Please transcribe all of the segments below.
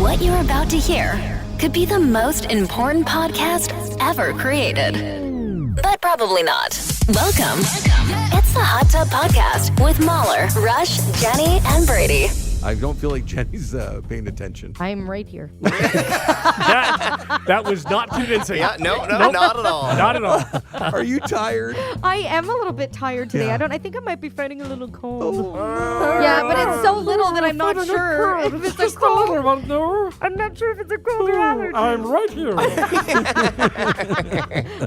What you're about to hear could be the most important podcast ever created. But probably not. Welcome. It's the Hot Tub Podcast with Mahler, Rush, Jenny, and Brady. I don't feel like Jenny's paying attention. I'm right here. That was not convincing. Yeah, not at all. Not at all. Are you tired? I am a little bit tired today. Yeah. I think I might be fighting a little cold. Yeah, but it's so little that I'm not sure if it's a cold. I'm not sure if it's a cold or allergy. I'm right here.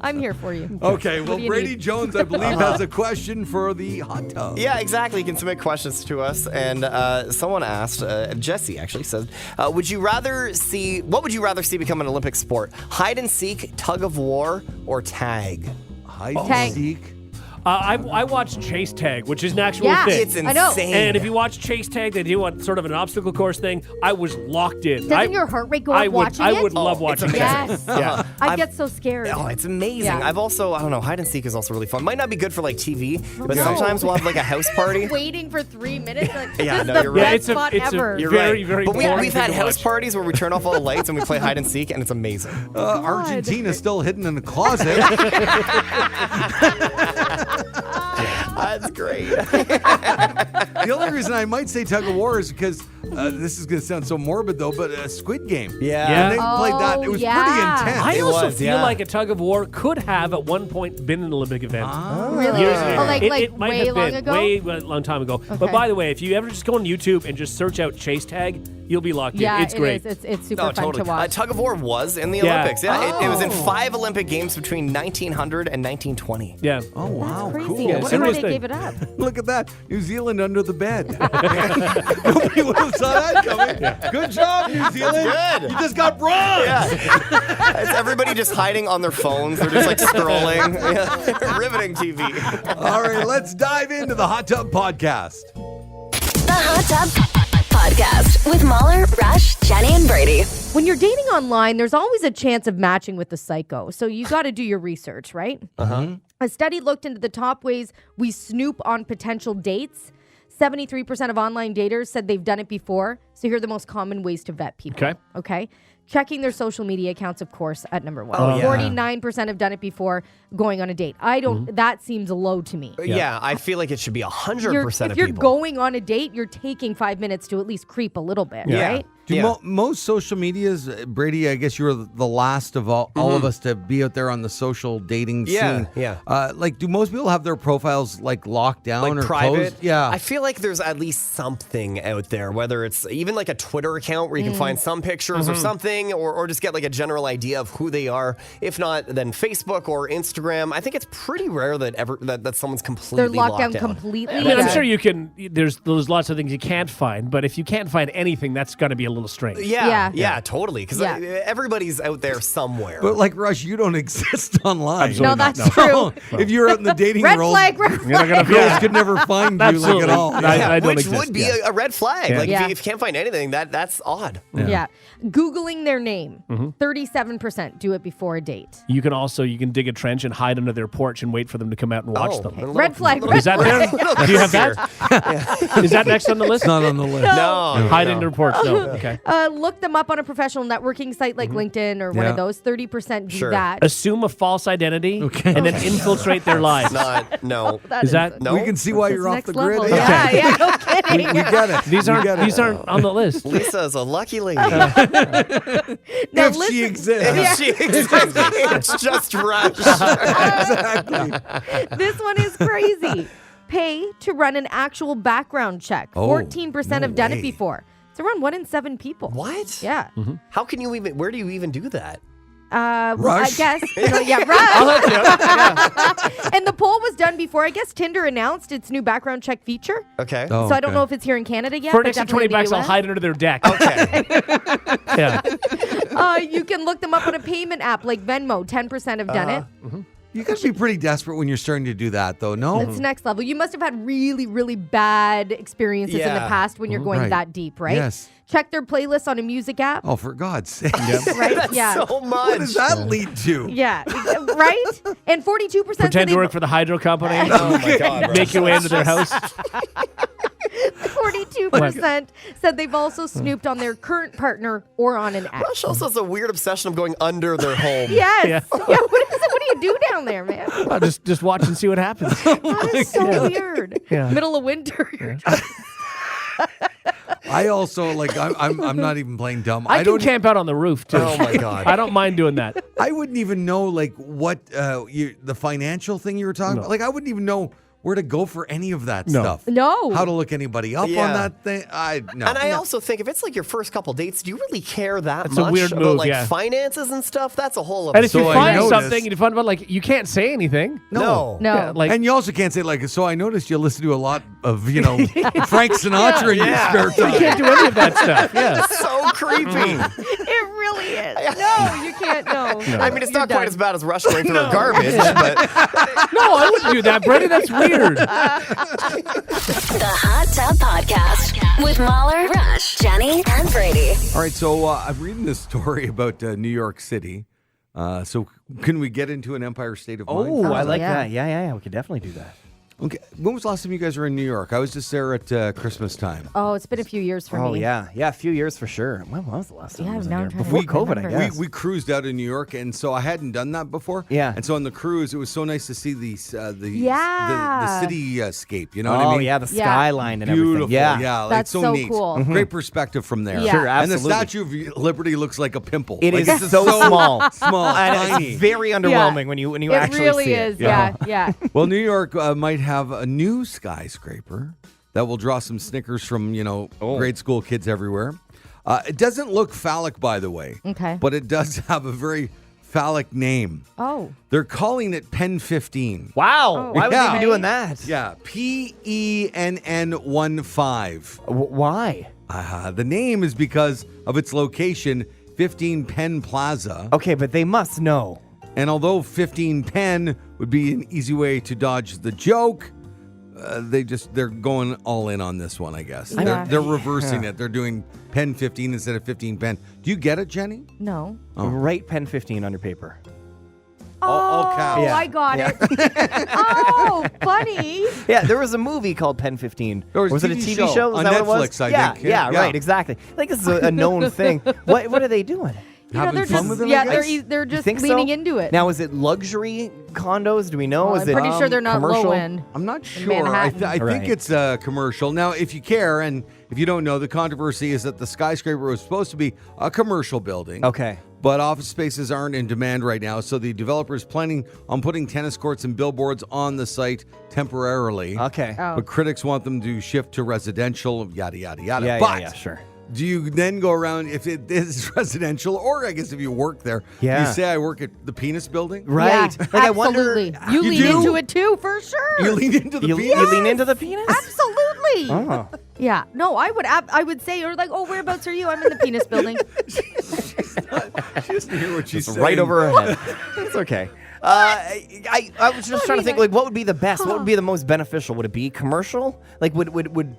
I'm here for you. Okay, well, do you Brady need? Jones, I believe, has a question for the hot tub. Yeah, exactly. You can submit questions to us. And someone asked, Jesse actually said, what would you rather see become an Olympic sport? Hide and seek, tug of war, or tag? Hide Tag. and seek. I watched Chase Tag, which is an actual Yeah. thing. It's insane. I know. And if you watch Chase Tag, they do sort of an obstacle course thing. I was locked in. Doesn't your heart rate go up watching I it? would love Oh, watching it's that. Yes. Yeah. I get so scared. Oh, it's amazing. Yeah. I've also, hide and seek is also really fun. Might not be good for like TV, but No. sometimes we'll have like a house party. Waiting for 3 minutes. Like, Yeah, this no, is the you're best right. it's a, spot it's ever. a You're very, right. very But boring we've thing had to house watch. parties where we turn off all the lights and we play hide and seek, and it's amazing. Argentina's still hidden in the closet. That's great. The only reason I might say tug of war is because this is going to sound so morbid, though, but Squid Game. Yeah. When they played that, it was yeah. pretty intense. I It also was, feel yeah. like a tug of war could have at one point been an Olympic event. Really? Years ago. Oh, like It might way have long been, ago? way long time ago. But Okay. by the way, if you ever just go on YouTube and just search out Chase Tag, you'll be locked Yeah, in. It's great. It is. It's super No, fun totally. to watch. Tug of war was in the Yeah. Olympics. Yeah, it was in 5 Olympic Games between 1900 and 1920. Yeah. Oh, wow, That's crazy. cool. I wonder why they Interesting. gave it up. Look at that. New Zealand under the bed. Nobody would have saw that coming. Good job, New Zealand. Good. You just got bronze. It's everybody just hiding on their phones. They're just like scrolling. Yeah. Riveting TV. All right, let's dive into the Hot Tub Podcast. The Hot Tub Podcast with Mahler, Rush, Jenny, and Brady. When you're dating online, there's always a chance of matching with the psycho. So you got to do your research, right? Uh-huh. A study looked into the top ways we snoop on potential dates. 73% of online daters said they've done it before. So here are the most common ways to vet people. Okay. Checking their social media accounts, of course, at number one. Oh, yeah. 49% have done it before going on a date. I don't, that seems low to me. Yeah, I feel like it should be 100% If of you're people. going on a date, you're taking 5 minutes to at least creep a little bit, Yeah. right? Do Yeah. most social medias, Brady, I guess you were the last of all of us to be out there on the social dating Yeah, scene. yeah. Like, do most people have their profiles like locked down Like or private. closed? Yeah. I feel like there's at least something out there, whether it's even like a Twitter account where you can find some pictures or something, or just get like a general idea of who they are. If not, then Facebook or Instagram. I think it's pretty rare that that someone's completely They're locked down down. completely. I mean, I'm Yeah. sure you can. There's lots of things you can't find, but if you can't find anything, that's going to be a little strange. Yeah, totally. Because Yeah. everybody's out there somewhere. But like Rush, you don't exist online. Absolutely No, not, that's no. true. If you're out in the dating Red world, flag, red You're not gonna girls could never find you like Absolutely. at all. I- yeah, I don't which exist, would be yeah. a red flag. Yeah. Like Yeah. if you can't find anything, that's odd. Yeah. Googling their name. Mm-hmm. 37% do it before a date. You can dig a trench and hide under their porch and wait for them to come out and watch Oh, them. a little- Red flag, little- Is that there? Do you have Here. that? Is that next on the list? It's not on the list. No. Hide under a porch. No. Okay. Look them up on a professional networking site like LinkedIn or one Yeah. of those. 30% do Sure. that. Assume a false identity Okay. and then infiltrate their lives. Not, no. Is that? No. We can see why That's you're off next the grid. level. Yeah, no kidding. We get it. These We get it. aren't on the list. Lisa's a lucky lady. Now If listen- she exists. She exists. It's just Rush. Exactly. This one is crazy. Pay to run an actual background check. Oh, 14% no have done way. it before. It's around 1 in 7 people. What? Yeah. How can you even? Where do you even do that? Well, I Rush. guess. Yeah, Rush. And the poll was done before, I guess, Tinder announced its new background check feature. Okay. Oh, So I don't okay. know if it's here in Canada yet. For an but extra definitely 20 bucks, in the I'll US. hide under their deck. Okay. Yeah. You can look them up on a payment app like Venmo. 10% have done it. You got to be pretty desperate when you're starting to do that, though, no? It's next level. You must have had really, really bad experiences in the Yeah. past when you're going Right. that deep, right? Yes. Check their playlist on a music app. Oh, for God's sake. Right? That's Yeah. so much. What does that lead to? Yeah. Right? And 42% Pretend to work for the hydro company. Oh my God. Make your way into their house. 42% said they've also snooped on their current partner or on an ex. Rush also has a weird obsession of going under their home. Yes. Yeah. Yeah. What do you do down there, man? I'll just watch and see what happens. That is so weird. Yeah. Middle of winter. I also like. I'm not even playing dumb. I can don't. camp out on the roof too. Oh my God. I don't mind doing that. I wouldn't even know like what the financial thing you were talking about. Like I wouldn't even know where to go for any of that stuff. No. How to look anybody up Yeah. on that thing. No. And I also think if it's like your first couple dates, do you really care that That's a much weird about move, like yeah. finances and stuff? That's a whole other And if you So I find noticed- something and you find out, like, you can't say anything. No. No. Yeah, like, And you also can't say like. So I noticed you listen to a lot of Frank Sinatra in your spare you time. can't do any of that stuff. Yeah. So creepy. It really is. No, you can't. No. I mean, it's not You're quite done. as bad as Rush going through her garbage, but No, I wouldn't do that, Brady. That's weird. The Hot Tub Podcast with Mahler, Rush, Jenny, and Brady. All right, so I'm reading this story about New York City. So can we get into an Empire State of Mind? Oh, I like yeah. that. Yeah. We could definitely do that. Okay. When was the last time you guys were in New York? I was just there at Christmas time. Oh, it's been a few years for Oh, me. yeah. Yeah, a few years for sure. When was the last time Yeah, I was in now there? I'm trying to Before COVID, I remember. guess. We cruised out in New York, and so I hadn't done that before. Yeah. And so on the cruise, it was so nice to see the Yeah. cityscape. You know what Oh, I mean? yeah, the Yeah. skyline and Beautiful. everything. Yeah. Yeah. Like, That's so so neat. cool. Great perspective from there. Yeah. Sure, And the absolutely. Statue of Liberty looks like a pimple. It Like, is it's so small. Small, And tiny. it's very underwhelming when you It actually really see is. it. Yeah. Well, New York might have a new skyscraper that will draw some snickers from, grade school kids everywhere. It doesn't look phallic, by the way. Okay. But it does have a very phallic name. Oh. They're calling it Pen 15. Wow. Why would Yeah. they be doing that? Yeah, PENN15. Why? The name is because of its location, 15 Penn Plaza. Okay, but they must know. And although 15 Penn would be an easy way to dodge the joke, they're going all in on this one, I guess. Yeah. They're reversing it. They're doing Pen 15 instead of 15 Penn. Do you get it, Jenny? No. Write pen 15 on your paper. All caps. Oh, Yeah. I got it. Oh, funny. Yeah, there was a movie called Pen 15. There was was it a TV TV show show? Is on that what it was? Netflix, I yeah, think. Yeah, Yeah. right, exactly. I think this is a known thing. What are they doing? Having they're fun just with it, I yeah, guess? they're just Think leaning so? into it. Now, is it luxury condos? Do we know? Well, is I'm it pretty sure they're not commercial? low end. I'm not In sure. I Manhattan. think Right. it's a commercial. Now, if you care, and if you don't know, the controversy is that the skyscraper was supposed to be a commercial building. Okay. But office spaces aren't in demand right now, so the developer is planning on putting tennis courts and billboards on the site temporarily. Okay. Oh. But critics want them to shift to residential, yada, yada, yada. Yeah, but yeah, sure. do you then go around, if it is residential, or I guess if you work there, Yeah. you say I work at the Penis Building? Right. Yeah, Like, I wonder. absolutely. You You lean do? into it too, for sure. You lean into the You, penis? you lean into the penis? Absolutely. Oh. Yeah. No, I would say, or like, oh, whereabouts are you? I'm in the penis building. She doesn't hear what she's It's saying. right over her head. It's okay. I was just trying to think, like, what would be the best? What would be the most beneficial? Would it be commercial? Like, would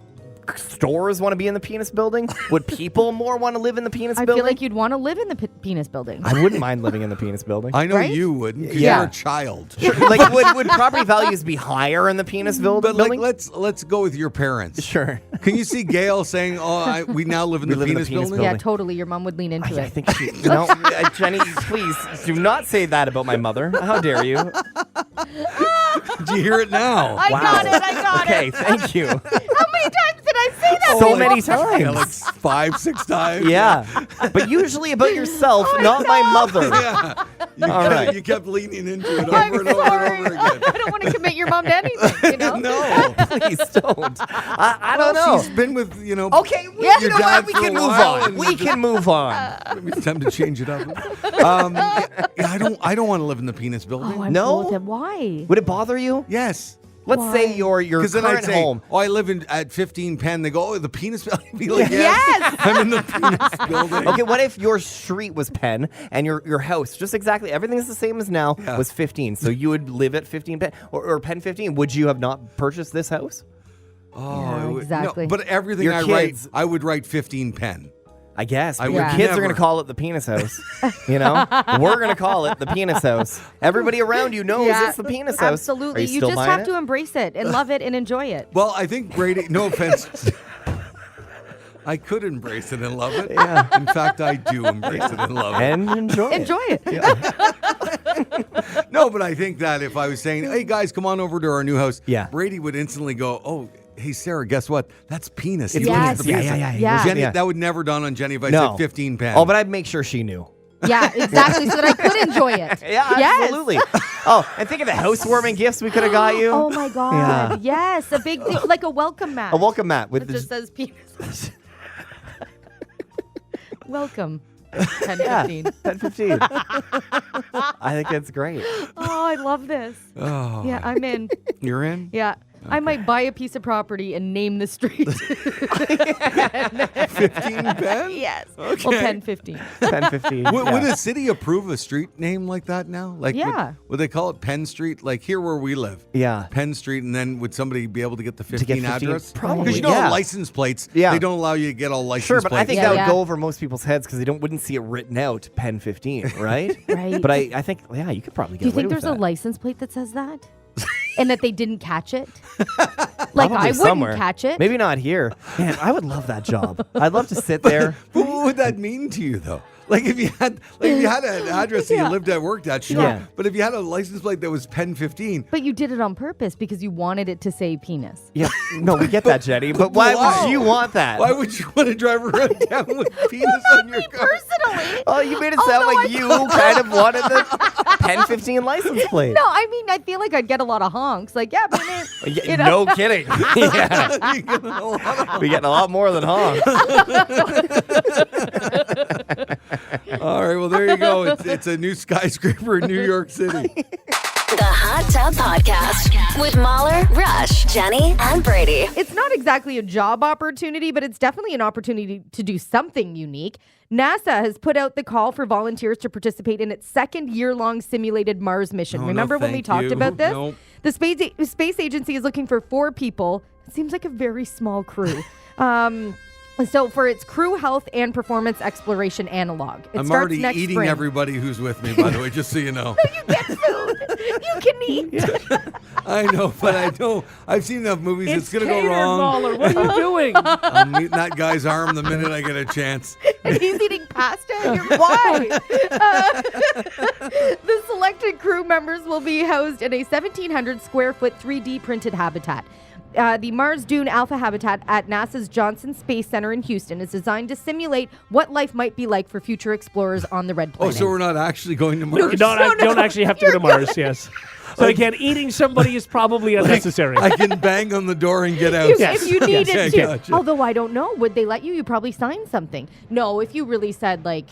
stores want to be in the penis building? Would people more want to live in the penis I building? feel like you'd want to live in the penis building. I wouldn't mind living in the penis building. I know Right? you wouldn't, because Yeah. you're a child. Like, would property values be higher in the penis But building? let's go with your parents. Sure. Can you see Gail saying, "Oh, we now live in We the live in the penis penis building"? Yeah, building. totally. Your mom would lean into I it. think she. No, Jenny, please do not say that about my mother. How dare you? Do you hear it now? I got it. I got Okay, it. thank you. How many times did I say that? So to you? many Yeah, like times. 5-6 times. Yeah, but usually about yourself, not my mother. Yeah. All right. You kept leaning into it I'm over and over sorry. and over again. I don't want to commit your mom to anything, you know? No. Please don't. I don't Well, know. she's been with, Okay, Yeah. you know dad what? We for a can move while on. and We can move on. It's time to change it up. Yeah, I don't want to live in the penis building. Oh, I'm No? cool with it. Why? Would it bother you? Yes. Let's say Why? your Because then I'd current say, home. "Oh, I live at 15 Penn." They go, "Oh, the penis building." I'd be like, Yes. I'm in the penis building." Okay, what if your street was Penn and your house, just exactly everything is the same as now, was 15? So you would live at 15 Penn or Penn 15. Would you have not purchased this house? Oh, Yeah, it would- exactly. No, but everything Your I kids- write, I would write 15 Penn. I guess. I But would your kids are never. going to call it the penis house. You know? We're going to call it the penis house. Everybody around you knows it's the penis house. Absolutely. Are you You still just buying have it? to embrace it and love it and enjoy it. Well, I think Brady, no offense. I could embrace it and love it. Yeah. In fact, I do embrace it and love it. And enjoy it. Enjoy it. No, but I think that if I was saying, hey, guys, come on over to our new house, Yeah. Brady would instantly go, oh, hey, Sarah, guess what? That's penis. It's He Yes. thinks it's penis. penis. Yeah. Jenny, Yeah. that would never dawn on Jenny if I No. said 15 pen. Oh, but I'd make sure she knew. Yeah, exactly. So that I could enjoy it. Yeah, Yes. absolutely. Oh, and think of the housewarming gifts we could have got you. Oh my God. Yes. A big thing, like a welcome mat. A welcome mat with It this. just says penis. Welcome. 10, Yeah, 15. 10-15. I think that's great. Oh, I love this. Oh, Yeah, I'm in. you're in? Yeah. I might buy a piece of property and name the street. 15 pen? Yes. Okay. Well, 10, 15. 10-15. Would a city approve a street name like that now? Like, Yeah. would they call it Penn Street? Like here where we live. Yeah. Penn Street, and then would somebody be able to get the 15 get 15? address? Probably, Because you know yeah. license plates, Yeah. they don't allow you to get all license Sure, plates. but I think Yeah, that yeah. would go over most people's heads because they wouldn't see it written out Pen 15, right? Right. But I think, yeah, you could probably get Do you away think with there's a that. license plate that says that? And that they didn't catch it? Like, Probably I wouldn't somewhere. catch it. Maybe not here. Man, I would love that job. I'd love to sit there. But what would that mean to you, though? Like if you had an address that you lived at, worked at, sure. Yeah. But if you had a license plate that was Penn 15, But you did it on purpose because you wanted it to say penis. Yeah, no, we get that, Jenny. But why Wow. would you want that? why would you want to drive around town with penis on your car? Personally. Oh, you made it sound like you kind of wanted the Pen 15 license plate. No, I mean, I feel like I'd get a lot of honks. Like, yeah, but Yeah, you know. No kidding. Yeah. You get a lot of- We getting a lot more than honks. All right, well there you go. It's a new skyscraper in New York City. The Hot Tub Podcast with Mahler, Rush, Jenny, and Brady. It's not exactly a job opportunity, but it's definitely an opportunity to do something unique. NASA has put out the call for volunteers to participate in its second year-long simulated Mars mission. Oh, no, Remember when we thank talked you. about this? Nope. The space agency is looking for 4 people. It seems like a very small crew. So for its crew health and performance exploration analog. It I'm starts already next eating spring. everybody who's with me, by the way, just so you know. You get food. You can eat. I know, but I know I've seen enough movies. It's going to go catered, wrong. Mahler. What are you doing? I'm eating that guy's arm the minute I get a chance. And he's eating pasta. And you're, why? The selected crew members will be housed in a 1,700 square foot 3D printed habitat. The Mars Dune Alpha habitat at NASA's Johnson Space Center in Houston is designed to simulate what life might be like for future explorers on the red Oh, planet. so we're not actually going to You Mars? don't actually have to go to Mars, yes. So again, eating somebody is probably unnecessary. I can bang on the door and get out. If you needed Okay, to. gotcha. Although I don't know. Would they let you? You probably sign something. No, if you really said, like,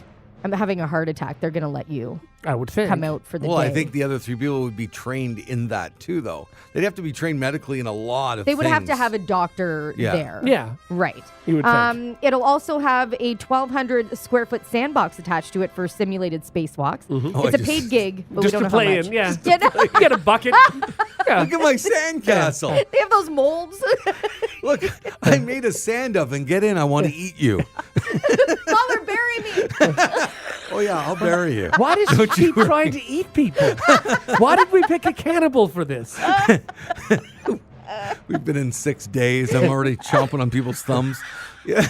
I'm having a heart attack, they're going to let you I would think. come out for the Well, day. I think the other 3 people would be trained in that too, though. They'd have to be trained medically in a lot of they would have to things. have a doctor Yeah. there. Yeah. Right. You would think. It'll also have a 1,200 square foot sandbox attached to it for simulated spacewalks. Oh, It's I a paid just- gig, but Just we don't to know how play much. in, yeah. You know? You get a bucket. Yeah. Look at my sandcastle. They have those molds. Look, I made a sand oven. Get in. I want to eat you. Mother, bury me. Oh, yeah, I'll bury you. Why does she keep trying to eat people? Why did we pick a cannibal for this? We've been in 6 days. I'm already chomping on people's thumbs. Yeah.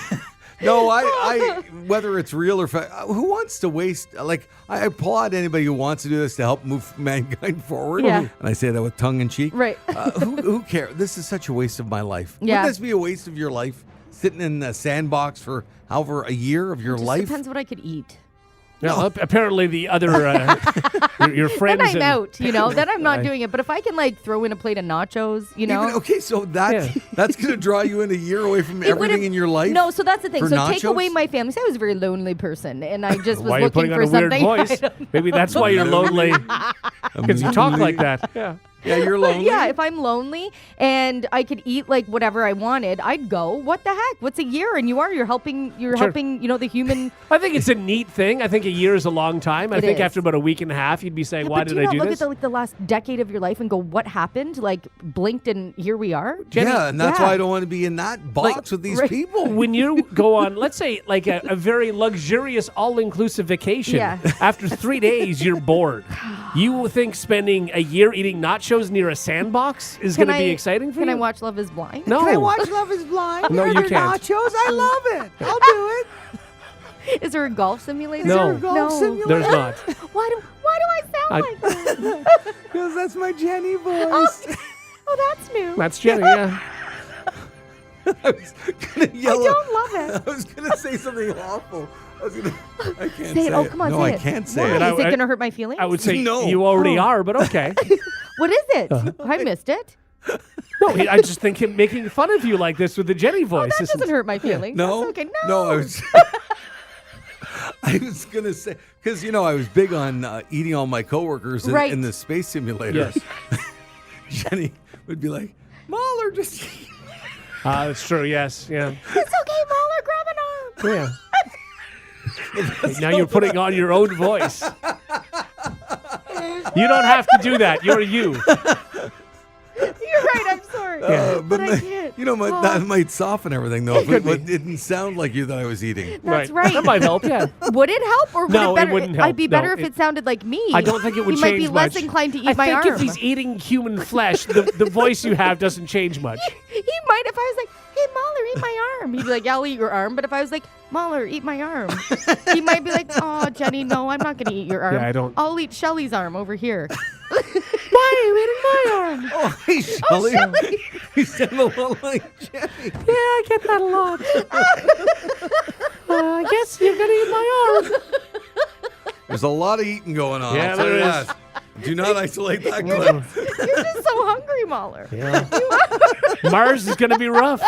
No, I whether it's real or who wants to waste? Like, I applaud anybody who wants to do this to help move mankind forward. Yeah. And I say that with tongue in cheek. Right. Who cares? This is such a waste of my life. Yeah. Wouldn't this be a waste of your life? Sitting in a sandbox for however a year of your Just life? depends what I could eat. No, apparently the other your friends. Then I'm and- out, then I'm not Right. doing it. But if I can, like, throw in a plate of nachos, Okay, so that's going to draw you in a year away from It everything would've- in your life? No, so that's the thing. For So take nachos? away my family. So I was a very lonely person, and I just was Why are you looking putting for on a weird something. voice? Maybe that's why you're lonely. Because you talk like that. Yeah. Yeah, you're lonely. Yeah, if I'm lonely and I could eat like whatever I wanted, I'd go. What the heck? What's a year? And you're helping helping, the human. I think it's a neat thing. I think a year is a long time. I think is. after about a week and a half, you'd be saying, Yeah, why but did do I you do not this? look at the last decade of your life and go, what happened? Like blinked and here we are. Jenny, Yeah, and that's Yeah. why I don't want to be in that box with these right. people. when you go on, let's say, like a very luxurious all-inclusive vacation, Yeah. after 3 days, you're bored. You think spending a year eating nachos near a sandbox is going to be exciting for you? Can I watch Love is Blind? No. Love is Blind? No, you can't. Nachos? I love it. I'll do it. Is there a golf simulator? No. Golf No. simulator? There's not. Why do I sound like that? Because that's my Jenny voice. Oh, that's new. That's Jenny, yeah. I was gonna yell. I don't love it. I was gonna say something awful. I can't Say say it. Oh, come on, No, say I it. can't say Why? it. I- Is it I- going to hurt my feelings? I would say No. you already are, but okay. What is it? I missed it. No, I just think him making fun of you like this with the Jenny voice. That isn't- doesn't hurt my feelings. No, That's okay. no. I was. I was gonna say because I was big on eating all my coworkers Right. in the space simulator. Yes. Jenny would be like, "Mahler, just." That's true, yes, yeah. It's okay, Mahler. Grab an arm. Yeah. Now you're putting on your own voice. You don't have to do that. You're you. You're right. I'm sorry. But I can't. That might soften everything though. If Could it didn't sound like you that I was eating. That's right. That might help, yeah. Would it help, or would No, it better? it wouldn't help. I'd be No, better if it sounded like me. I don't think it would he change might be much. less inclined to eat I my think arm. if he's eating human flesh, the voice you have doesn't change much. He might if I was like, "Hey, Mahler, eat my arm." He'd be like, "Yeah, I'll eat your arm." But if I was like, "Mahler, eat my arm," he might be like, "Oh, Jenny, no, I'm not going to eat your arm. Yeah, I don't- I'll eat Shelly's arm over here." Why are you eating my arm? Oh, hey, Shelly. You sound a little like Jenny. Yeah, I get that a lot. I guess you're going to eat my arm. There's a lot of eating going on. Yeah, I'll tell there you is. that. Do not isolate that clip. You're just so hungry, Mahler. Yeah. Mars is going to be rough.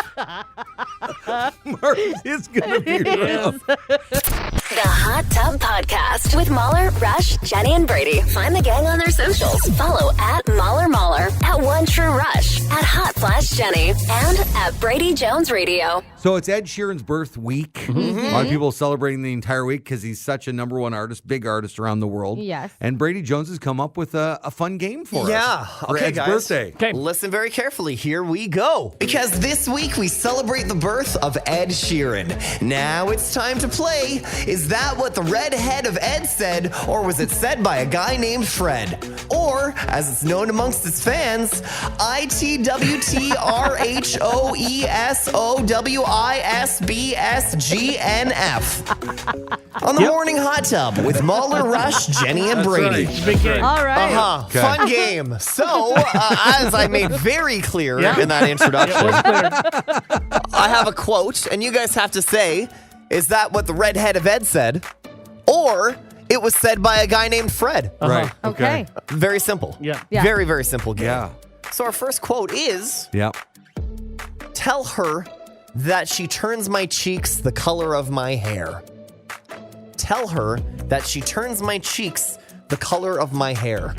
Mars is gonna be rough. The Hot Tub Podcast with Mahler, Rush, Jenny, and Brady. Find the gang on their socials. Follow at Mahler, at One True Rush, at Hot Flash Jenny, and at Brady Jones Radio. So it's Ed Sheeran's birth week. A lot of people celebrating the entire week because he's such a number one artist, big artist around the world. Yes. And Brady Jones has come up with a fun game for Yeah. us. For Okay, Ed's guys. birthday. Okay. Listen very carefully. Here we go. Because this week we celebrate the birth of Ed Sheeran. Now it's time to play. Is that what the redhead of Ed said, or was it said by a guy named Fred? Or, as it's known amongst its fans, ITWTRHOESOWISBSGNF. On the morning hot tub with Mahler, Rush, Jenny, and Brady. Big game. All right. Okay. Fun game. So, as I made very clear in that introduction, I have a quote, and you guys have to say, is that what the redhead of Ed said? Or it was said by a guy named Fred. Right. Okay. Very simple. Yeah. Yeah. Very, very simple game. Yeah. So our first quote is, Yeah. tell her that she turns my cheeks the color of my hair. Tell her that she turns my cheeks the color of my hair.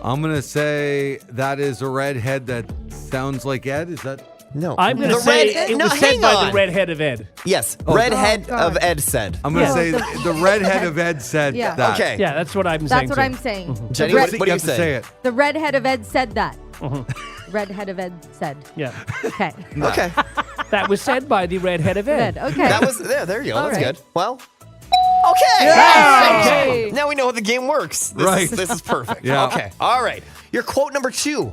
I'm going to say that is a redhead that sounds like Ed. Is that? No. I'm going to The say red- it no, was said hang by on. the redhead of Ed. Yes. Oh. Redhead Oh, of God. Ed said. I'm going to Yeah. say the redhead of Ed said Yeah. that. Okay. Yeah, that's what I'm saying. That's what too. I'm saying. Jenny, The what red- do You you have to say? say it. The redhead of Ed said that. Redhead of Ed said. Yeah. Okay. Okay. That was said by the redhead of Ed. Ed. Okay. That was there you go. All That's right. good. Well, okay. Hey. Now we know how the game works. Right. This is perfect. Yeah. Okay. All right. Your quote number 2.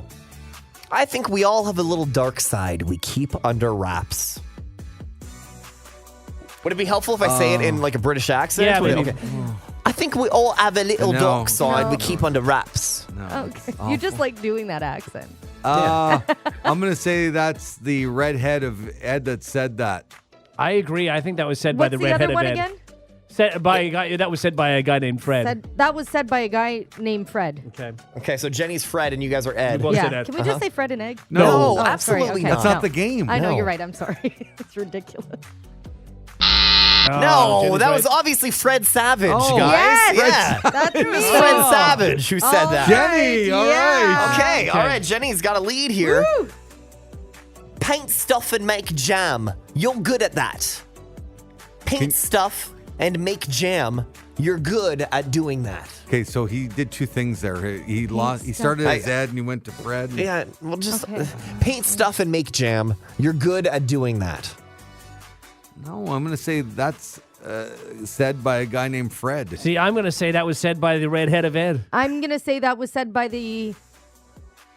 I think we all have a little dark side we keep under wraps. Would it be helpful if I say it in like a British accent? Yeah, Would it- maybe. okay. I think we all have a little No. dark side we No. keep under wraps. No. Okay. You just like doing that accent. I'm going to say that's the redhead of Ed that said that. I agree. I think that was said by What's the the redhead other of one Ed. again? Said by a guy. That was said by a guy named Fred. That was said by a guy named Fred. Okay. Okay, so Jenny's Fred and you guys are Ed. Both said Yeah. Ed. Can we just say Fred and Egg? No. No, Oh, absolutely sorry. Okay. not. That's not No. the game. I know No. you're right. I'm sorry. It's ridiculous. No, Jenny's that right. was obviously Fred Savage, Oh. guys. Yes. Yeah. That's It was me. Fred Savage who said that. Jenny, all right. Okay, all Okay. right. Jenny's got a lead here. Woo. Paint stuff and make jam. You're good at that. Paint stuff and make jam. You're good at doing that. Okay, so he did two things there. He lost. He started as Ed and he went to Fred. Yeah, well, just Okay. paint stuff and make jam. You're good at doing that. No, I'm going to say that's said by a guy named Fred. See, I'm going to say that was said by the redhead of Ed. I'm going to say that was said by the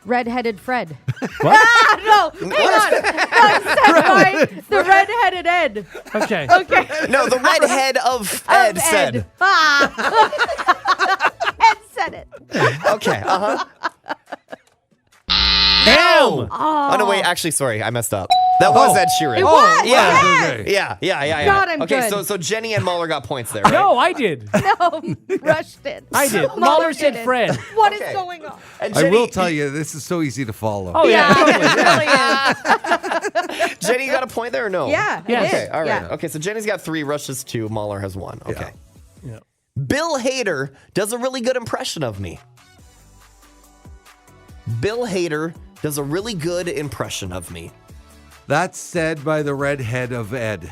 red-headed Fred. What? No, hang on. That was said by the red-headed Ed. Okay. Okay. No, the redhead of Ed said. Ah. Ed said it. Okay, uh-huh. Damn! Oh, no, wait, actually, sorry, I messed up. That was Ed Sheeran. It was. Yeah. Okay. Yeah. God, I'm okay, good. so Jenny and Mahler got points there, right? No, I did. No, rushed it. I did. Mahler said Fred. What is Okay. going on? And I will tell you, this is so easy to follow. Oh, yeah. it really is. Jenny, you got a point there or no? Yeah, it Yes. is. Okay, all right. Yeah. Okay, so Jenny's got 3, Rush has 2, Mahler has 1. Okay. Yeah. Bill Hader does a really good impression of me. Bill Hader does a really good impression of me. That's said by the redhead of Ed.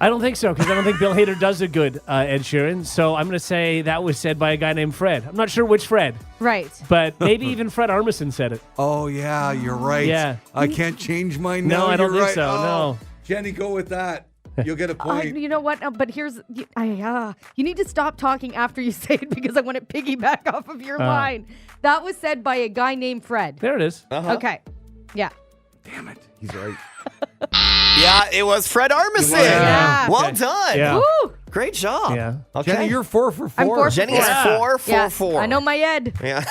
I don't think so, because I don't think Bill Hader does a good Ed Sheeran. So I'm going to say that was said by a guy named Fred. I'm not sure which Fred, Right. but maybe even Fred Armisen said it. Oh, yeah, you're right. Yeah. I can't change mine No, now. I don't You're think right. so, Oh, no. Jenny, go with that. You'll get a point. You know what? But here's, you need to stop talking after you say it because I want to piggyback off of your line. That was said by a guy named Fred. There it is. Okay. Yeah. Damn it. He's right. Yeah, it was Fred Armisen. Yeah. Well Okay. done. Yeah. Woo! Great job. Yeah. Okay. Jenny, you're 4 for 4. I'm 4 for Jenny is Yeah. 4 for Yes, 4. I know my Ed. Yeah.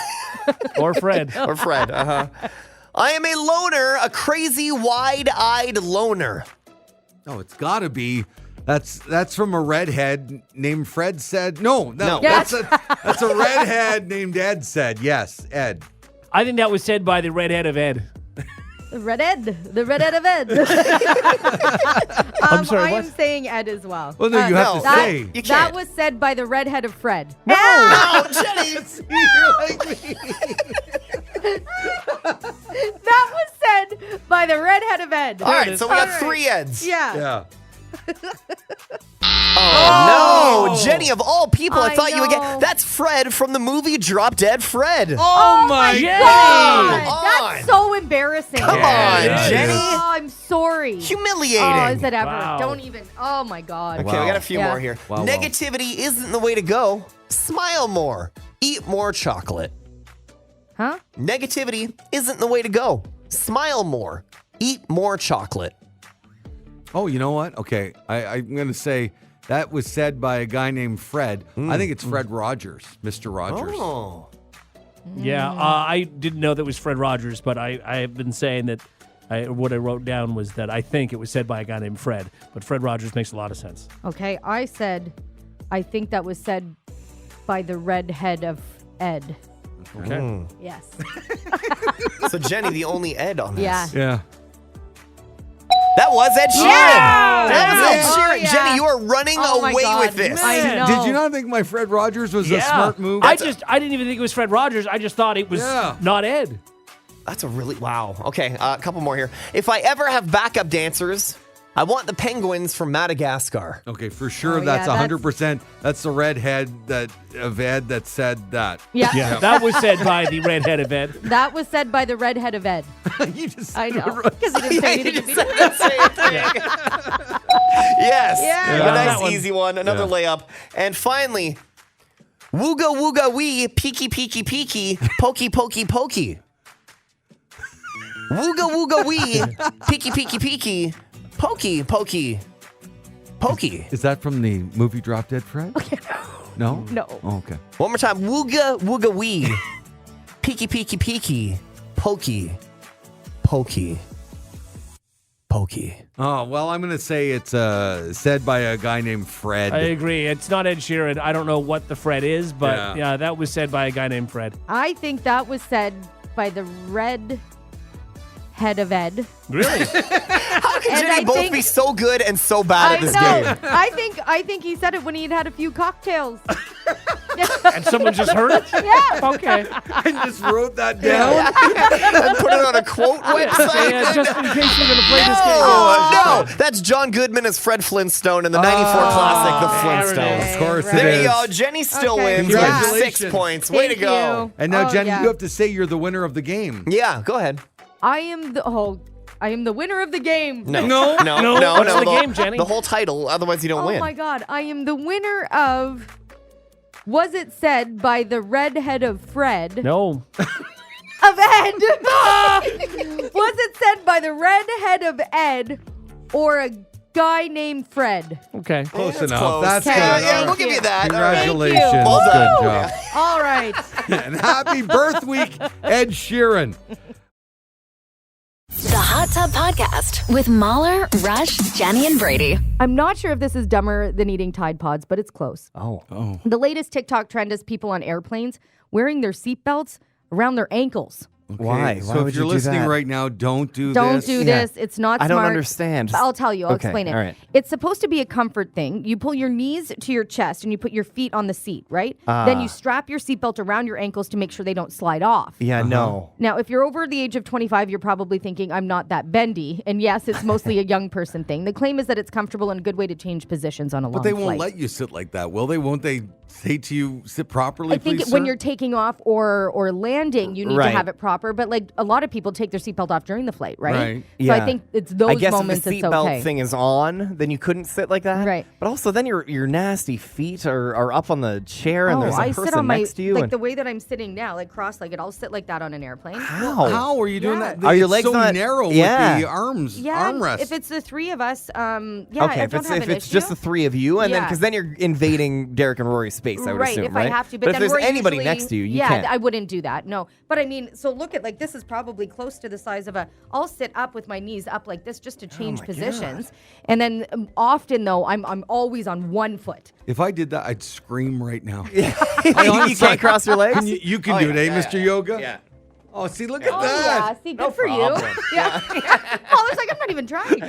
Or Fred. Or Fred. I am a loner, a crazy, wide-eyed loner. Oh, it's got to be. That's from a redhead named Fred said. No. No. Yes. That's a redhead named Ed said. Yes, Ed. I think that was said by the redhead of Ed. The red Ed of Ed. I'm sorry, I what? am saying Ed as well. Well, no, you have to that, say. You that can't. was said by the redhead of Fred. Oh, Jenny. You're like me. That was said by the redhead of Ed. All right, so we got All right. 3 Eds. Yeah. Yeah. Oh, no. Jenny, of all people, I I thought you would know. get. That's Fred from the movie Drop Dead Fred. Oh, my Jenny! God, on. that's so embarrassing. Come Yeah, on, yeah, Jenny. Oh, I'm sorry. Humiliating. Oh, is it ever? Wow. Don't even. Oh my God. Okay, we got a few Yeah. more here. Wow, wow. Negativity isn't the way to go. Smile more. Eat more chocolate. Huh? Negativity isn't the way to go. Smile more. Eat more chocolate. Oh, you know what? Okay, I'm going to say that was said by a guy named Fred. I think it's Fred Rogers, Mr. Rogers. Oh. Yeah, I didn't know that was Fred Rogers, but I have been saying that what I wrote down was that I think it was said by a guy named Fred, but Fred Rogers makes a lot of sense. Okay, I think that was said by the redhead of Ed. Okay. Yes. So, Jenny, the only Ed on this. Yeah. Yeah. That was Ed Sheeran. Yeah! That was Ed Oh, Sheeran. yeah. Jenny, you are running Oh, my away God. with this. I know. Did you not think my Fred Rogers was a smart move? I didn't even think it was Fred Rogers. I just thought it was Yeah. not Ed. That's a really, wow. Okay, a couple more here. If I ever have backup dancers, I want the penguins from Madagascar. Okay, for sure. Oh, yeah, that's that's- 100%. That's the redhead of Ed that said that. Yeah. Yeah, that was said by the redhead of Ed. That was said by the redhead of Ed. You just I know. Because he didn't say anything to me. Yes. Yeah. A Yeah, nice that one. easy one. Another layup. And finally, wooga wooga wee, peeky peeky peeky, pokey pokey pokey. Wooga wooga wee, peeky peeky peeky, pokey pokey pokey. Is that from the movie Drop Dead Fred? No? No. Oh, okay. One more time. Wooga wooga wee, peeky peeky peeky, pokey pokey pokey. Oh, well, I'm going to say it's said by a guy named Fred. I agree. It's not Ed Sheeran. I don't know what the Fred is, but yeah, that was said by a guy named Fred. I think that was said by the redhead head of Ed. Really? How can And Jenny I both think- be so good and so bad at this game? I think he said it when he'd had a few cocktails. And someone just heard it? Yeah. Okay. I just wrote that down. And put it on a quote website. Yeah, just in case you're going to play this game. Oh, no. That's John Goodman as Fred Flintstone in the 94 classic, The there it Flintstones. is. Of course There it you is. go. Jenny still Okay. wins with Congratulations. 6 points. Way to Thank go. you. And now, Oh, Jenny, yeah. you have to say you're the winner of the game. Yeah, go ahead. I am the winner of the game. No. No. What's the game, Jenny? The whole title, otherwise you don't Oh win. my God. I am the winner of Was It Said by the Redhead of Fred? No. Of Ed. Was it said by the redhead of Ed or a guy named Fred? Okay. Close That's enough. close. That's Okay. good Yeah, enough. we'll give you that. All right. Congratulations. Thank you. Well done. Good job. All right. And happy birth week, Ed Sheeran. The Hot Tub Podcast with Mahler, Rush, Jenny, and Brady. I'm not sure if this is dumber than eating Tide Pods, but it's close. Oh. The latest TikTok trend is people on airplanes wearing their seatbelts around their ankles. Why? So Why if would you're you do listening that? right now, don't do Don't this. do Yeah. this. It's not I smart. don't understand. I'll tell you. I'll Okay, explain it. all right. It's supposed to be a comfort thing. You pull your knees to your chest and you put your feet on the seat, right? Then you strap your seatbelt around your ankles to make sure they don't slide off. Yeah, no. Now, if you're over the age of 25, you're probably thinking, I'm not that bendy. And yes, it's mostly a young person thing. The claim is that it's comfortable and a good way to change positions on a long But they won't flight. let you sit like that, will they? Won't they say to you, sit properly, I think please, when sir? you're taking off or landing, you need to Right. have it proper. But like a lot of people take their seatbelt off during the flight, right? Right. So I think it's those I guess moments if the it's seatbelt okay. thing is on, then you couldn't sit like that. Right. But also, then your nasty feet are up on the chair, and there's a I person sit on my next to you. like and the way that I'm sitting now, like cross-legged. I'll sit like that on an airplane. how? How are you doing Yeah. that? Are your It's legs so not- narrow Yeah. with the arms, Yeah, armrest? if it's the three of us, yeah, Okay, I if don't it's have if an it's issue. just the three of you, and then Yeah. because then you're invading Derek and Rory's space, I would right, assume, if right? I have to. But But if then there's we're anybody usually- next to you, you yeah, can't. I wouldn't do that. No, but I mean, so look at like this is probably close to the size of a. I'll sit up with my knees up like this just to change positions, and then often though I'm always on one foot. If I did that, I'd scream right now. you honestly- can't cross your legs. You can do it, eh, Mr. Yoga? Yeah. Oh, see, look at Oh that. yeah, see, good for problem. you. Yeah. Oh, it's like I'm not even trying.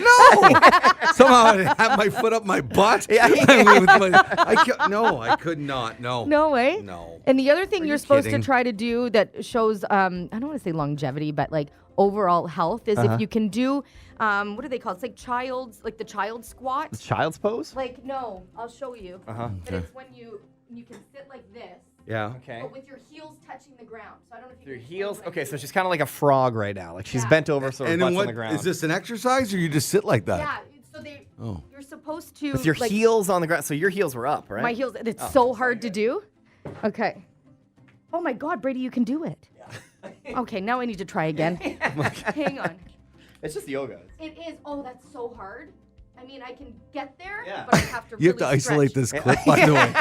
Somehow I had my foot up my butt. Yeah. I could not. No. No way. No. And the other thing Are you're you supposed kidding? to try to do that shows, I don't want to say longevity, but like overall health is if you can do, what do they call it? It's like the child squat. Child's pose. Like, no, I'll show you. Uh-huh. But it's when you can sit like this, Yeah. Okay. but with your heels touching the ground. So I don't know if you Your can heels. explain, Okay, like, so she's kind of like a frog right now. Like she's Yeah. bent over, so her And butt's then on what the ground. is this an exercise or you just sit like that? yeah. So you're supposed to With your like, heels on the ground. So your heels were up, right? My heels. It's so hard to do. Okay. Oh my God, Brady, you can do it. Okay, now I need to try again. Hang on. It's just yoga. It is. Oh, that's so hard. I mean, I can get there, Yeah. but I have to. You have to really isolate stretch. this clip, by the way,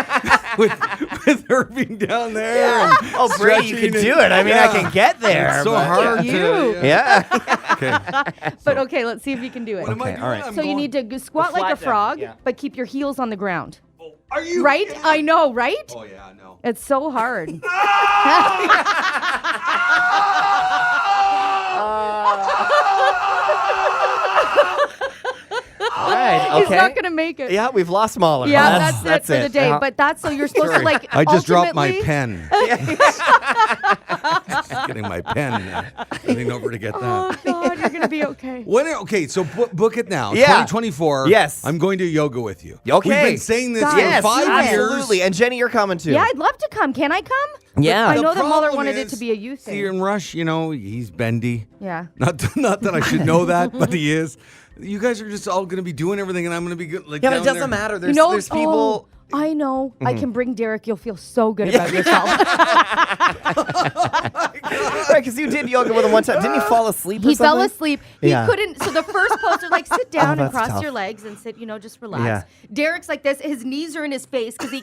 with her being down there. And Oh, Brady, you can stretching do it. I mean, I can get there. It's so but- hard You. to. Yeah. Okay. But okay, let's see if you can do it. What am I Okay, doing? all right. I'm So you going- need to squat Go like a flat down, frog, yeah. but keep your heels on the ground. Are you Right? kidding? I know, right? Oh yeah, I know. It's so hard. All right. Okay. He's not gonna make it. Yeah, we've lost Mahler. Yeah, that's it for the day. Uh-huh. But that's so you're supposed to like. I just dropped my ultimately- pen. Just getting my pen. Getting over to get that. Oh God, you're gonna be okay. Okay, so book it now. Yeah. 2024. Yes. I'm going to yoga with you. Okay. We've been saying this Guys, for Yes, 5 years. absolutely. And Jenny, you're coming too. Yeah, I'd love to come. Can I come? Yeah. I The know that Mueller problem wanted it is, to be a youth See, thing. in Rush, he's bendy. Yeah. Not that I should know that, but he is. You guys are just all going to be doing everything, and I'm going to be good. Like, Yeah, but it down doesn't there. matter. You There's, know, there's people. Oh, I know. I can bring Derek. You'll feel so good about yourself. Right, because you did yoga with him one time. Didn't he fall asleep or He fell something? asleep. He Yeah. couldn't. So the first pose are like sit down and that's cross tough. your legs and sit. Just relax. Yeah. Derek's like this. His knees are in his face because he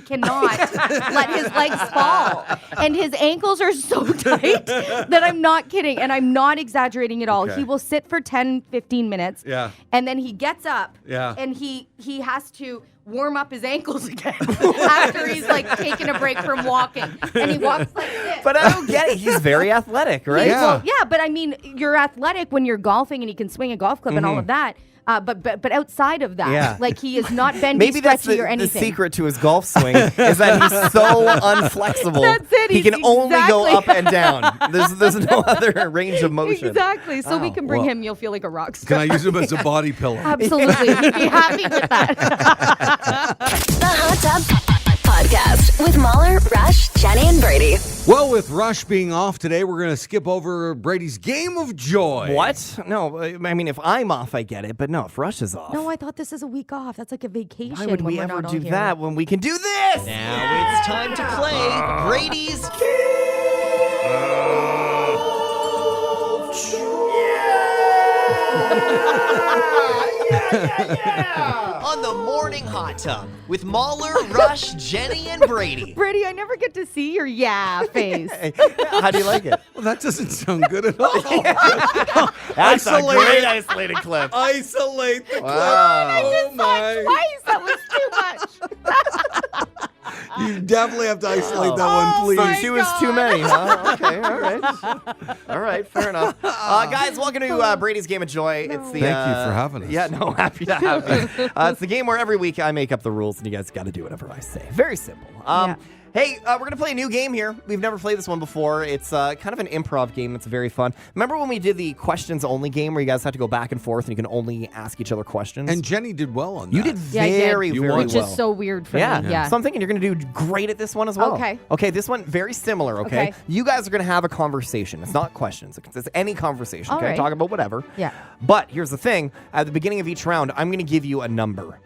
cannot let his legs fall, and his ankles are so tight that I'm not kidding, and I'm not exaggerating at all. Okay. He will sit for 10, 15 minutes. Yeah. And then he gets up. Yeah. And he has to. warm up his ankles again after he's like taking a break from walking, and he walks like this. But I don't get it. He's very athletic, right? Yeah. Yeah, but I mean, you're athletic when you're golfing, and he can swing a golf club and all of that. But outside of that, Yeah. like he is not bendy, Maybe that's stretchy, or the anything. secret to his golf swing is that he's so unflexible. That's it. He can He's only go up exactly- and down. There's no other range of motion. Exactly. So we Oh, can bring well. him. You'll feel like a rock Can star. I use him as a body pillow? Absolutely. We'd be happy with that. The Hot Tub Podcast with Mahler, Rush, Jenny, and Brady. Well, with Rush being off today, we're going to skip over Brady's Game of Joy. What? No, I mean, if I'm off, I get it. But no, if Rush is off. No, I thought this is a week off. That's like a vacation. Why would when we we're ever not do all here. that when we can do this? Now it's time to play Brady's on the morning hot tub with Mahler, Rush, Jenny, and Brady. Brady, I never get to see your face. How do you like it? Well, that doesn't sound good at all. That's a great isolated clip. Isolate the Wow. clip. Oh, my. Twice. That was too much. You definitely have to isolate that Oh, one, my please. Two is too many, huh? Okay, all right. All right, fair enough. Guys, welcome to Brady's Game of Joy. It's the Thank you for having us. Yeah, no, happy to have you. It's the game where every week I make up the rules and you guys got to do whatever I say. Very simple. Yeah. Hey, we're going to play a new game here. We've never played this one before. It's kind of an improv game. It's very fun. Remember when we did the questions only game where you guys had to go back and forth and you can only ask each other questions? And Jenny did well on that. you did Yeah, I did. very, You very won. Which well. is so weird for Yeah. me. Yeah. So I'm thinking you're going to do great at this one as well. Okay. Okay, this one, very similar, okay? Okay. You guys are going to have a conversation. It's not questions. It's any conversation, All okay? right. Talk about whatever. Yeah. But here's the thing. At the beginning of each round, I'm going to give you a number.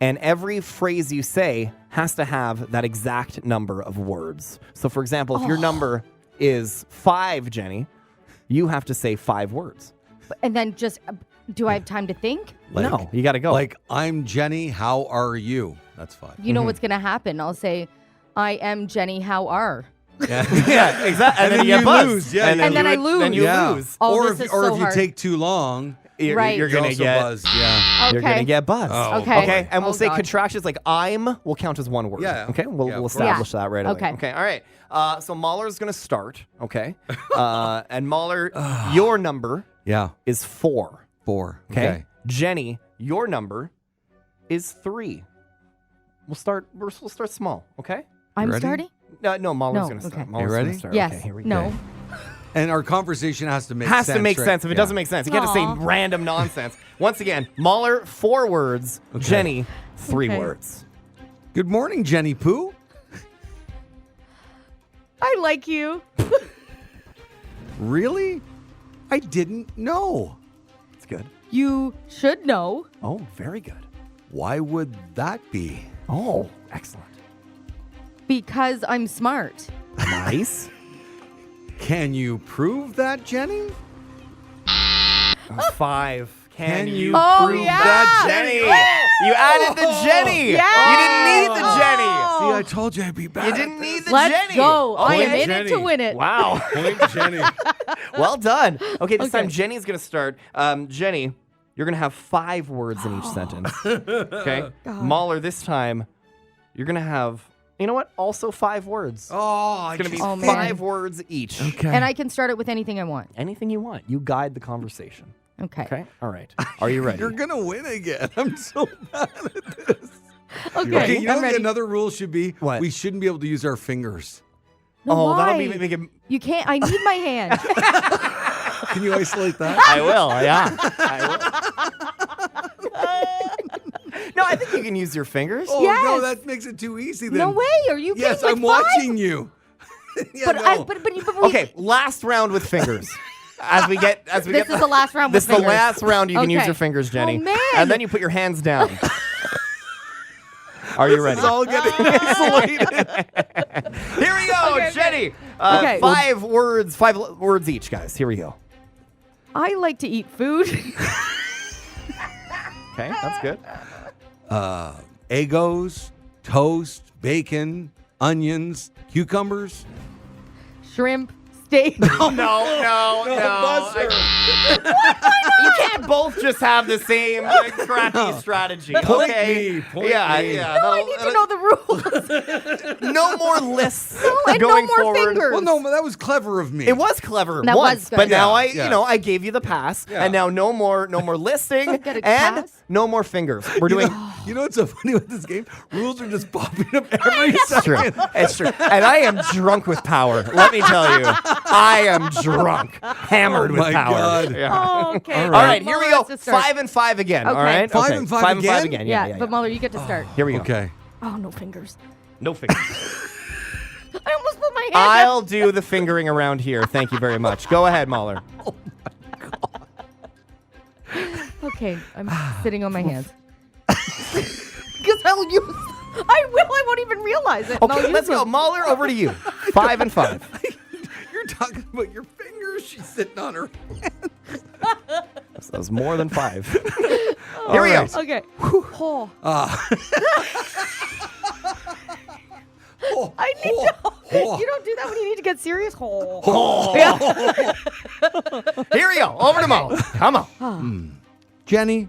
And every phrase you say has to have that exact number of words. So, for example, if your number is 5, Jenny, you have to say 5 words. And then just, do I have time to think? Like- no, you got to go. Like, I'm Jenny. How are you? That's fine. You know what's going to happen. I'll say, I am Jenny, how are? yeah, exactly. And, then then you you buzz. lose, yeah. And And then I lose. Then you Yeah. lose. Oh, or this if, is or so if you hard. take too long, Right. You're you going to also get buzz. Yeah. You're going to Okay. get buzzed. Oh, Okay. Okay, and we'll Oh, say God. contractions like I'm will count as one word. Yeah. Okay, we'll Yeah, of course. establish that right away. Okay. Okay, all right. So Mahler's going to start, okay? And Mahler, your number Yeah. is 4. 4. Okay? Jenny, your number is 3. We'll start small, okay? I'm ready? starting? No, Mahler's No, going to start. okay. Mahler's ready? gonna start. Yes. Okay, here we go. No. And our conversation has to make Has sense. to make right? sense. If it Yeah. doesn't make sense, you can't just say Aw. random nonsense. Once again, Mahler, 4 words. Jenny, 3 Okay. words. Good morning, Jenny Pooh. I like you. Really? I didn't know. It's good. You should know. Oh, very good. Why would that be? Oh, excellent. Because I'm smart. Nice. Can you prove that, Jenny? 5. Can you Oh, prove yeah. that, Jenny? Jenny? You added the Jenny. Yeah. You didn't need the Jenny. See, I told you I'd be bad. You at didn't this. need the Let's Jenny. go. I am Point in it to Jenny. win it. Wow. Point, Jenny. Well done. Okay, this Okay. time Jenny's going to start. Jenny, you're going to have 5 words in each sentence. Okay? Mahler, this time, you're going to have, you know what? Also 5 words. Oh, It's going to be Oh, man. 5 words each. Okay. And I can start it with anything I want. Anything you want. You guide the conversation. Okay. Okay? All right. Are you ready? You're gonna win again. I'm so bad at this. Okay. Okay, you know I'm what ready. another rule should be? What? We shouldn't be able to use our fingers. No, that'll why? be make it. You can't. I need my hand. Can you isolate that? I will. Yeah. I will. No, I think you can use your fingers. Oh Yes. no, that makes it too easy. Then No way. Are you Yes, kidding? I'm Like five? watching you. Yeah, But, no. but we, Okay, last round with fingers. As we get, This is the last round This with is the fingers. last round. You can use Okay. your fingers, Jenny. Oh, man. And then you put your hands down. Are you ready? It's all getting isolated. Here we go, Okay, okay. Jenny. Okay. 5 words, 5 words each, guys. Here we go. I like to eat food. Okay, that's good. Egos, toast, bacon, onions, cucumbers. Shrimp, stage. No. You can't both just have the same crappy strategy. Point Okay. me, point yeah, me. yeah. I need to know the rules. No more lists and going no more forward. fingers. Well, no, but that was clever of me. It was clever That once, was good. but now Yeah. I gave you the pass, Yeah. and now no more listing, Get a and pass? no more fingers. We're doing. You know what's so funny with this game? Rules are just popping up every It's true. second. It's true. And I am drunk with power. Let me tell you, I am drunk, hammered with my power. God. Yeah. Oh, okay. All All right, here we go. Let's just start. 5 and 5 again. All Okay. right. Five Okay. and five 5 and 5 again? again. Yeah, Yeah. but Mueller, you get to start. Here we go. Okay. Oh, no fingers. No fingers. I almost put my hand I'll do the fingering around here. Thank you very much. Go ahead, Mahler. Okay, I'm sitting on my hands. Because I'll use. I won't even realize it. and I'll Okay, use let's go. them. Mahler, over to you. 5 and 5. You're talking about your fingers. She's sitting on her. That was more than 5. Here we go. Okay. Oh. Oh, I need oh. You don't do that when you need to get serious. Oh. Yeah. Here we go. Over to Mahler. Come on. Jenny,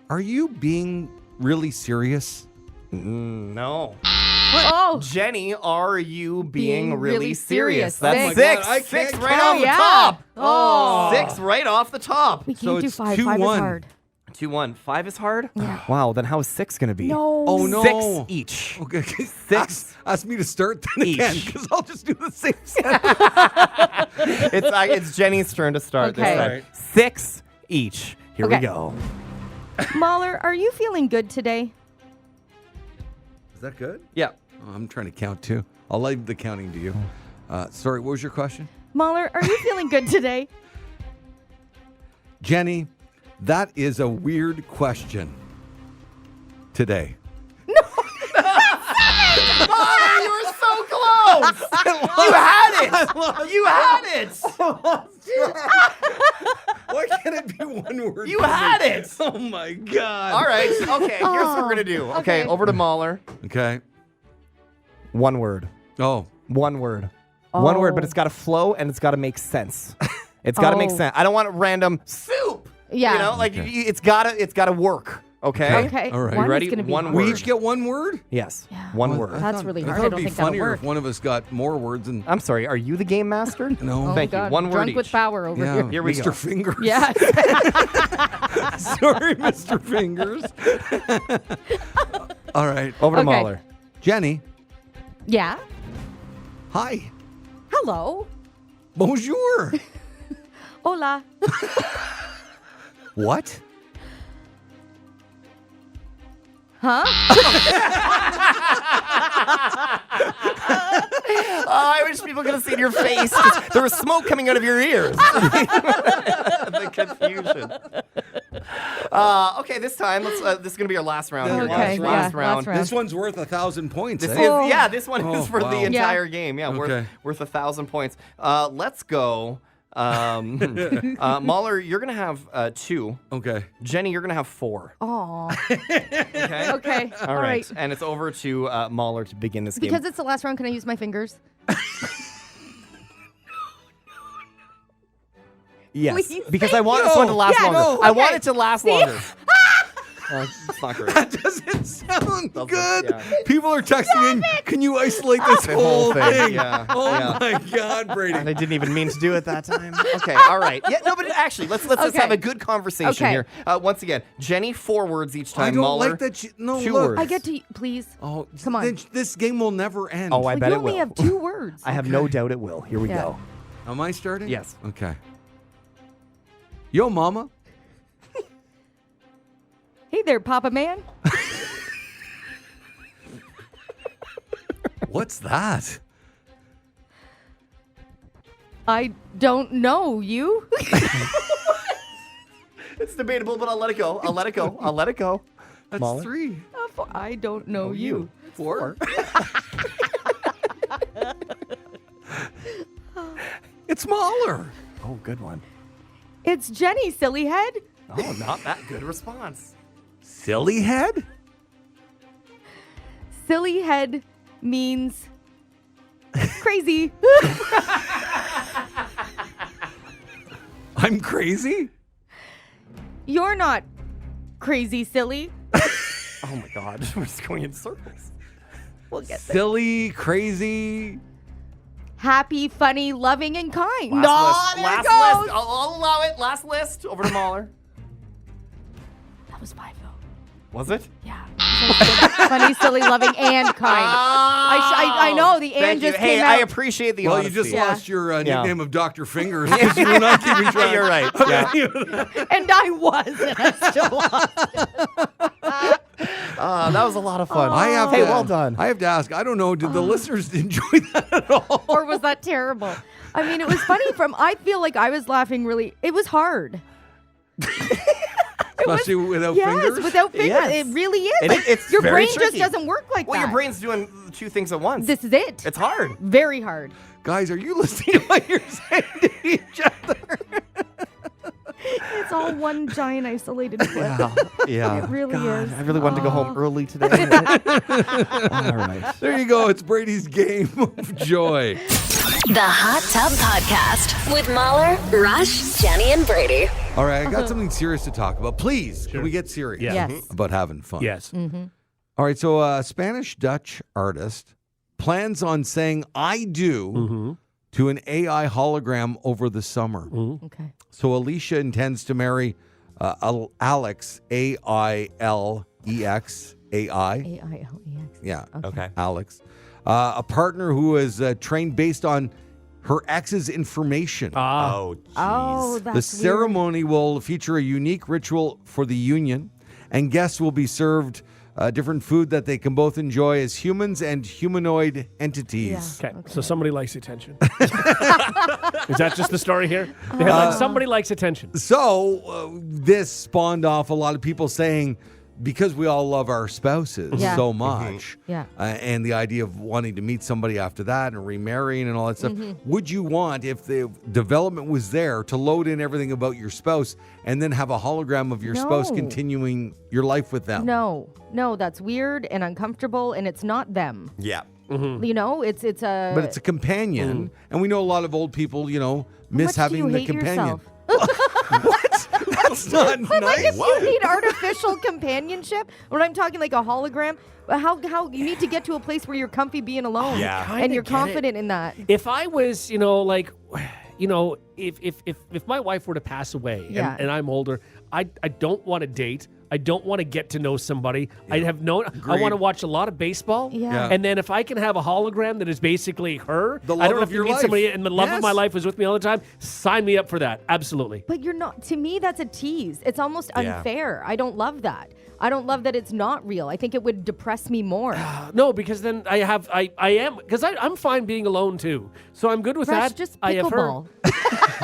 are you being really serious? No. Oh. Jenny, are you being Being really really serious? serious. That's Oh my 6. God, I 6 can't right count. off the Yeah. top. Oh. 6 right off the top. We can't So do it's 5. 5 is 2-1. hard. 2-1. 5 is hard? Wow, then how is 6 going to be? No. Oh, no. 6 each. Okay. 6 Ask me to start then again Each. because I'll just do the same sentence. It's Jenny's turn to start Okay. this time. Alright. 6 each. Here we Okay. go. Mahler, are you feeling good today? Is that good? Yeah. Oh, I'm trying to count too. I'll leave the counting to you. Sorry, what was your question? Mahler, are you feeling good today? Jenny, that is a weird question today. Oh, you were so close. You had it. You had it. Why can't it be one word? You had it. Oh my God. All right. Okay. Here's what we're going to do. Okay. Okay. Over to Mahler. Okay. 1 word. Oh, 1 word. 1 word, but Oh. it's got to flow and it's got to make sense. It's got to make Oh. sense. I don't want random soup. Yeah. You know, like Okay. it's gotta work. Okay. Okay. All right. One You ready? is gonna be One hard. we word. each get one word? Yes. Yeah. 1 Well, word. That's really hard. I I thought don't it'd be think that'll funnier work. if one of us got more words and I'm sorry. Are you the game master? no. Oh, Thank you. God. 1 word Drunk each. with power over Yeah, here. Here we Mr. go. Fingers. Yes. Sorry, Mr. Fingers. All right. Over to Okay. Mahler. Jenny, Yeah. hi. Hello. Bonjour. Hola. What? Huh? Oh, I wish people could have seen your face. 'Cause there was smoke coming out of your ears. The confusion. Okay, this time, this is going to be our last round. here. Okay, Last, yeah, last round. last round. This one's worth 1,000 points. This eh? is, this one Oh, is for wow. the Yeah. entire game. Yeah, Okay. worth 1,000 points. Let's go. Mahler, you're going to have 2. Okay. Jenny, you're going to have 4. Aw. Okay? Okay. All right. And it's over to Mahler to begin this game. Because it's the last round, can I use my fingers? Yes, Please, because I thank want you. this one to last Yeah, longer. no, I okay. want it to last See? longer. It's not great. That doesn't sound Doesn't- good. yeah. People are texting in, can you isolate this The whole thing? Yeah. Oh yeah. my God, Brady. I didn't even mean to do it that time. Okay, all right. Yeah, no, but actually, let's just Okay. have a good conversation Okay. here. Once again, Jenny, 4 words each time. I don't Mahler, like that. No, 2 look. words. I get to, please. Oh, Come on. then this game will never end. Oh, I Well, bet you it only will. have 2 words. I have no doubt it will. Here we Yeah. go. Am I starting? Yes. Okay. Yo, mama. Hey there, Papa Man. What's that? I don't know you. It's debatable, but I'll let it go. I'll let it go. I'll let it go. That's Mahler? 3. I don't know you. 4. It's Mahler. Oh, good one. It's Jenny, silly head. Oh, not that good response. Silly head? Silly head means crazy. I'm crazy? You're not crazy, silly. Oh my God, we're just going in circles. We'll get there. Silly, crazy. Happy, funny, loving, and kind. Last there list. it goes. I'll allow it. Last list. Over to Mahler. That was 5 though. Was it? Yeah. Funny, silly, loving, and kind. I know the and Thank you. just Hey, came I out. appreciate the Well, honesty. you just lost your Yeah. nickname of Dr. Fingers because you were not keeping track. You're right. Yeah. And I was, and I still lost. That was a lot of fun. Hey, well done. I have to ask. I don't know. Did the listeners enjoy that at all? Or was that terrible? I mean, it was funny I feel like I was laughing really. It was hard. Especially without Yes, fingers? without fingers. Yes. It really is. It's your very brain tricky. just doesn't work like Well, that. your brain's doing two things at once. This is it. It's hard. Very hard. Guys, are you listening to what you're saying to each other? It's all one giant isolated clip. Yeah. It really God, is. I really wanted to go home early today. All right. There you go. It's Brady's game of joy. The Hot Tub Podcast with Mahler, Rush, Jenny, and Brady. All right, I got something serious to talk about. Please, can we get serious? Yeah. Yes. About having fun. Yes. All right, so a Spanish-Dutch artist plans on saying I do to an AI hologram over the summer. Okay. So Alicia intends to marry Alex, A-I-L-E-X, A-I. A-I-L-E-X. Yeah, Okay. Alex. A partner who is trained based on her ex's information. Oh, jeez. Oh, that's The ceremony will feature a unique ritual for the union, and guests will be served different food that they can both enjoy as humans and humanoid entities. Yeah. Okay. So somebody likes attention. Is that just the story here? The headline, somebody likes attention. So this spawned off a lot of people saying, because we all love our spouses Yeah. so much, Yeah. and the idea of wanting to meet somebody after that and remarrying and all that stuff, would you want, if the development was there, to load in everything about your spouse and then have a hologram of your spouse No. continuing your life with them? No, that's weird and uncomfortable, and it's not them. Yeah. You know, it's a. But it's a companion, and we know a lot of old people, miss How much do having you the hate companion. yourself? That's not Like nice. if you need artificial companionship, when I'm talking like a hologram, how you need to get to a place where you're comfy being alone, Yeah. and you're Kinda get it. confident in that. If I was, if my wife were to pass away Yeah. and I'm older, I don't want to date. I don't want to get to know somebody. I want to watch a lot of baseball. Yeah. And then if I can have a hologram that is basically her, The I love don't of have to your meet life. somebody and the love of my Yes. life was with me all the time. Sign me up for that. Absolutely. But you're not. To me, that's a tease. It's almost Yeah. unfair. I don't love that. I don't love that it's not real. I think it would depress me more. No, because then I'm fine being alone too. So I'm good with Rush, that. just I have her. pickleball.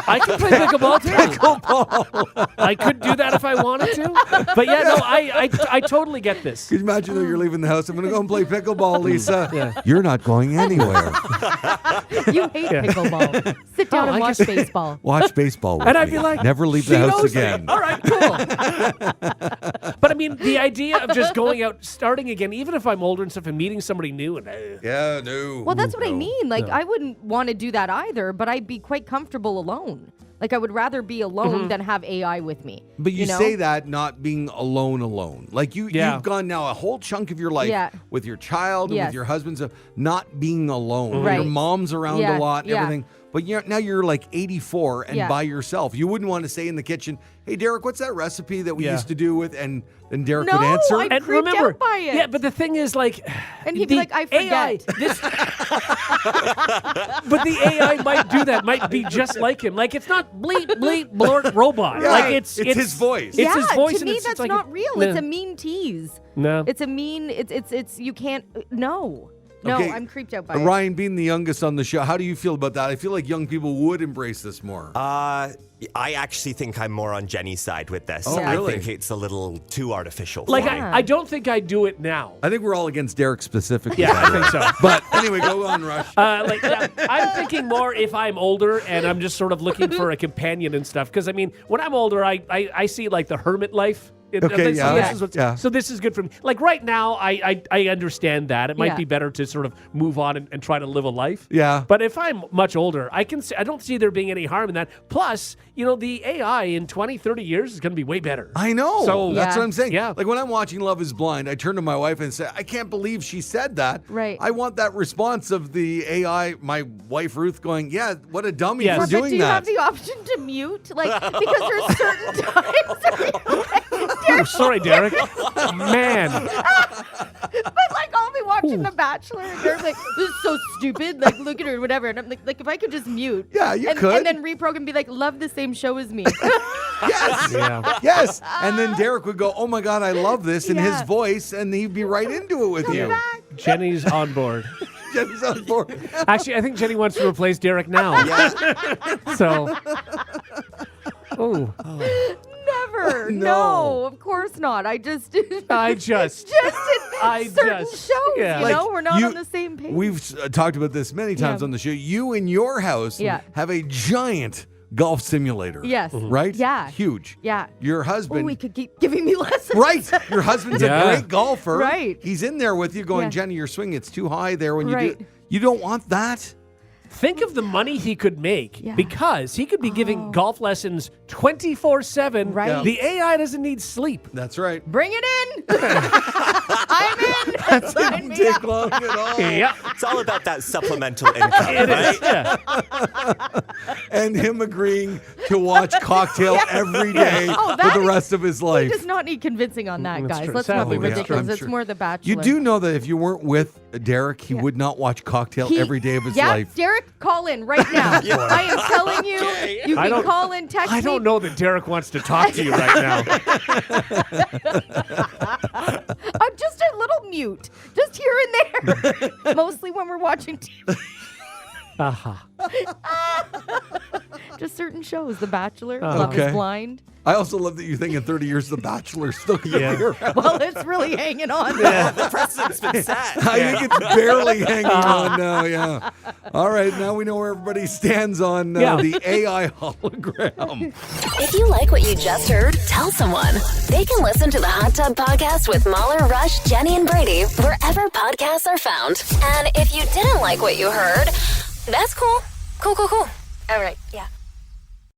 I can play pickleball too. I could do that if I wanted to. But yeah, no, I totally get this. Could you imagine that you're leaving the house? I'm going to go and play pickleball, Lisa. You're not going anywhere. You hate pickleball. Sit down and I watch guess- baseball. Watch baseball with And I'd me. be like, never leave she the house knows me. again. All right, cool. But I mean, the idea of just going out, starting again, even if I'm older and stuff, and meeting somebody new, and Yeah, no. Well, that's what I mean. Like, I wouldn't want to do that either, but I'd be quite comfortable alone. Like, I would rather be alone than have AI with me. But you know? say that not being alone. Like you've gone now a whole chunk of your life Yeah. with your child and Yes. with your husband, so not being alone. Right. Your mom's around Yeah, a lot and yeah. everything. But now you're like 84 and Yeah. by yourself. You wouldn't want to say in the kitchen, "Hey, Derek, what's that recipe that we Yeah. used to do with?" And then Derek No, would answer. I- and creeped remember, out by it. yeah. But the thing is, like, And he'd be the like, "I AI, forget." this, but the AI might do that. Might be just like him. Like it's not bleep bleep blort robot. Yeah. Like it's his voice. It's his voice, to and me, it's that's like not real. No. It's a mean tease. No. It's a mean. It's. You can't. No. No, Okay, I'm creeped out by it. Ryan, being the youngest on the show, how do you feel about that? I feel like young people would embrace this more. I actually think I'm more on Jenny's side with this. Oh, I really? think it's a little too artificial. Like for me. I don't think I do it now. I think we're all against Derek specifically. Yeah, I think so. But anyway, go on, Rush. I'm thinking more if I'm older and I'm just sort of looking for a companion and stuff. Because I mean, when I'm older, I see like the hermit life Okay, yeah. So this is good for me. Like right now, I understand that. It might Yeah. be better to sort of move on and try to live a life. Yeah. But if I'm much older, I don't see there being any harm in that. Plus, the AI in 20, 30 years is going to be way better. I know. So That's Yeah. what I'm saying. Yeah. Like when I'm watching Love is Blind, I turn to my wife and say, I can't believe she said that. Right. I want that response of the AI, my wife Ruth going, yeah, what a dummy Yes. for But doing do you that. have the option to mute? Like, because there's certain times. Oh, sorry, Derek. Man. But like I'll be watching The Bachelor and they're like, this is so stupid. Like, look at her, whatever. And I'm like if I could just mute. Yeah, you and, could. And then reprogram and be like, love the same show as me. Yes. Yeah. Yes. And then Derek would go, oh my God, I love this in his Yeah. voice. And he'd be right into it with you. Back. Jenny's on board. Jenny's on board. Actually, I think Jenny wants to replace Derek now. So. Oh. Never. No. No, of course not. I just just in certain shows, yeah. you Like, know, we're not you- on the same page. We've talked about this many times Yeah. on the show. You in your house Yeah. have a giant golf simulator. Yes. Mhm. Right? Yeah. Huge. Yeah. Your Oh, husband. we could keep giving me lessons. Right. Your husband's Yeah. a great golfer. Right. He's in there with you going, Yeah. Jenny, your swing, it's too high there when you Right. do. You don't want that. Think of the money he could make Yeah. because he could be giving golf lessons 24/7. Right. Yeah. The AI doesn't need sleep. That's right. Bring it in. I'm in. That Sign didn't me take up. long at all. Yeah. It's all about that supplemental income, It right? is. Yeah. And him agreeing to watch Cocktail every day Oh, for that the is- rest of his He life. does not need convincing on that, That's guys. true. Let's not be Sadly, yeah. ridiculous. I'm It's sure. more The Bachelor. You do know that if you weren't with Derek, he would not watch Cocktail every day of his yeah, life. Derek, call in right now. I am telling you, you I can don't- call in, text I me. don't know that Derek wants to talk to you right now. I'm just a little mute, just here and there. Mostly when we're watching TV. Just certain shows, The Bachelor, Love Okay. is Blind. I also love that you think in 30 years The Bachelor's still going to Yeah. be around. Well, it's really hanging on. The precedent's been set. I think it's barely hanging on now, yeah. All right, now we know where everybody stands on Yeah. the AI hologram. If you like what you just heard, tell someone. They can listen to the Hot Tub Podcast with Mahler, Rush, Jenny, and Brady wherever podcasts are found. And if you didn't like what you heard, that's cool. Cool. All right, yeah.